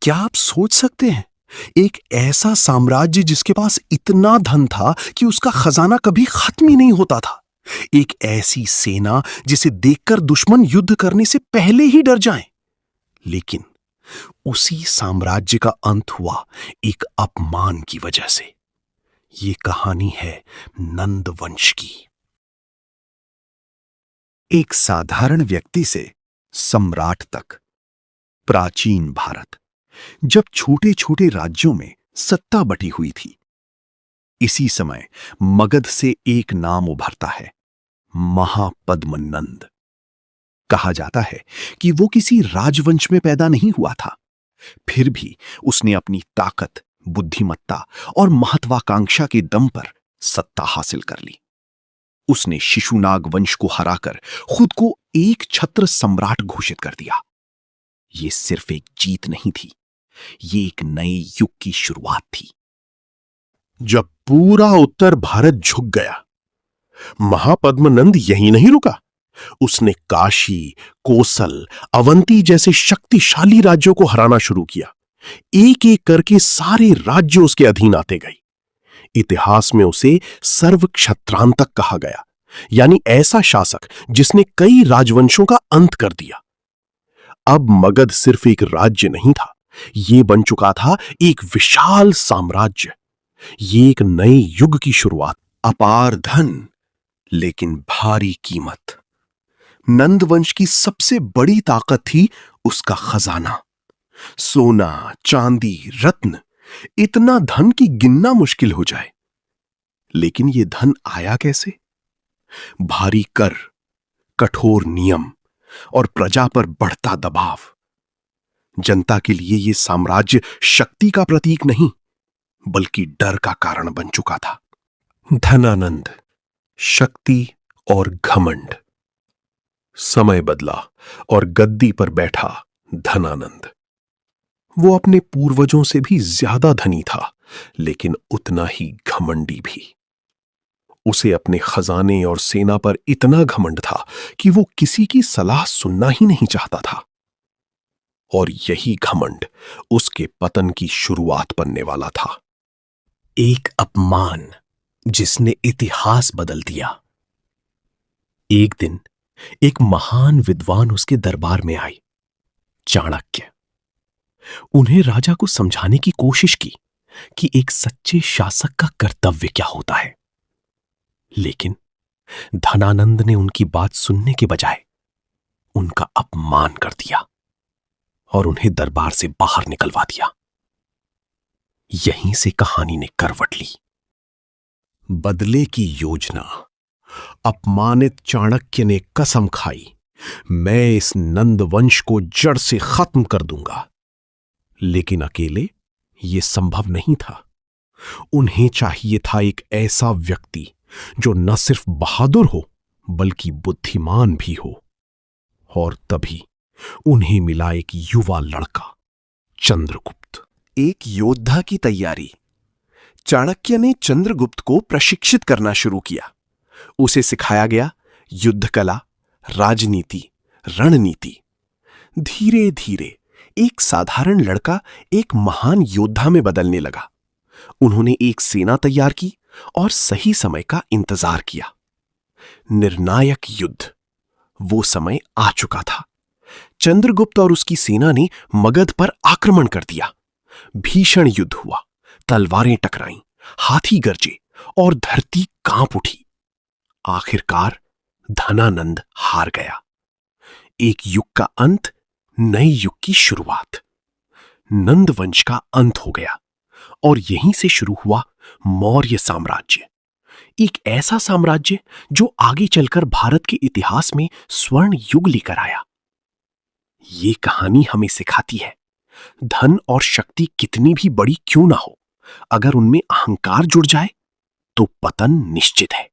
क्या आप सोच सकते हैं, एक ऐसा साम्राज्य जिसके पास इतना धन था कि उसका खजाना कभी खत्म ही नहीं होता था। एक ऐसी सेना जिसे देखकर दुश्मन युद्ध करने से पहले ही डर जाएं। लेकिन उसी साम्राज्य का अंत हुआ एक अपमान की वजह से। ये कहानी है नंद वंश की। एक साधारण व्यक्ति से सम्राट तक। प्राचीन भारत, जब छोटे छोटे राज्यों में सत्ता बटी हुई थी। इसी समय मगध से एक नाम उभरता है, महापद्मनंद। कहा जाता है कि वो किसी राजवंश में पैदा नहीं हुआ था, फिर भी उसने अपनी ताकत, बुद्धिमत्ता और महत्वाकांक्षा के दम पर सत्ता हासिल कर ली। उसने शिशुनाग वंश को हराकर खुद को एक छत्र सम्राट घोषित कर दिया। ये सिर्फ एक जीत नहीं थी, ये एक नए युग की शुरुआत थी। जब पूरा उत्तर भारत झुक गया, महापद्मनंद यहीं नहीं रुका। उसने काशी, कोसल, अवंती जैसे शक्तिशाली राज्यों को हराना शुरू किया। एक एक करके सारे राज्य उसके अधीन आते गए। इतिहास में उसे सर्वक्षत्रांतक कहा गया, यानी ऐसा शासक जिसने कई राजवंशों का अंत कर दिया। अब मगध सिर्फ एक राज्य नहीं था, यह बन चुका था एक विशाल साम्राज्य। ये एक नए युग की शुरुआत। अपार धन, लेकिन भारी कीमत। नंद वंश की सबसे बड़ी ताकत थी उसका खजाना। सोना, चांदी, रत्न, इतना धन की गिनना मुश्किल हो जाए। लेकिन यह धन आया कैसे? भारी कर, कठोर नियम और प्रजा पर बढ़ता दबाव। जनता के लिए यह साम्राज्य शक्ति का प्रतीक नहीं, बल्कि डर का कारण बन चुका था। धनानंद, शक्ति और घमंड। समय बदला और गद्दी पर बैठा धनानंद। वो अपने पूर्वजों से भी ज्यादा धनी था, लेकिन उतना ही घमंडी भी। उसे अपने खजाने और सेना पर इतना घमंड था कि वो किसी की सलाह सुनना ही नहीं चाहता था। और यही घमंड उसके पतन की शुरुआत बनने वाला था। एक अपमान जिसने इतिहास बदल दिया। एक दिन एक महान विद्वान उसके दरबार में आई, चाणक्य। उन्हें राजा को समझाने की कोशिश की कि एक सच्चे शासक का कर्तव्य क्या होता है। लेकिन धनानंद ने उनकी बात सुनने के बजाय उनका अपमान कर दिया और उन्हें दरबार से बाहर निकलवा दिया। यहीं से कहानी ने करवट ली। बदले की योजना। अपमानित चाणक्य ने कसम खाई, मैं इस नंद वंश को जड़ से खत्म कर दूंगा। लेकिन अकेले यह संभव नहीं था। उन्हें चाहिए था एक ऐसा व्यक्ति जो न सिर्फ बहादुर हो, बल्कि बुद्धिमान भी हो। और तभी उन्हें मिला एक युवा लड़का, चंद्रगुप्त। एक योद्धा की तैयारी। चाणक्य ने चंद्रगुप्त को प्रशिक्षित करना शुरू किया। उसे सिखाया गया युद्ध कला, राजनीति, रणनीति। धीरे धीरे एक साधारण लड़का एक महान योद्धा में बदलने लगा। उन्होंने एक सेना तैयार की और सही समय का इंतजार किया। निर्णायक युद्ध, वो समय आ चुका था। चंद्रगुप्त और उसकी सेना ने मगध पर आक्रमण कर दिया। भीषण युद्ध हुआ, तलवारें टकराईं, हाथी गरजे और धरती कांप उठी। आखिरकार धनानंद हार गया। एक युग का अंत, नए युग की शुरुआत। नंद वंश का अंत हो गया और यहीं से शुरू हुआ मौर्य साम्राज्य। एक ऐसा साम्राज्य जो आगे चलकर भारत के इतिहास में स्वर्ण युग लेकर आया। ये कहानी हमें सिखाती है, धन और शक्ति कितनी भी बड़ी क्यों ना हो, अगर उनमें अहंकार जुड़ जाए तो पतन निश्चित है।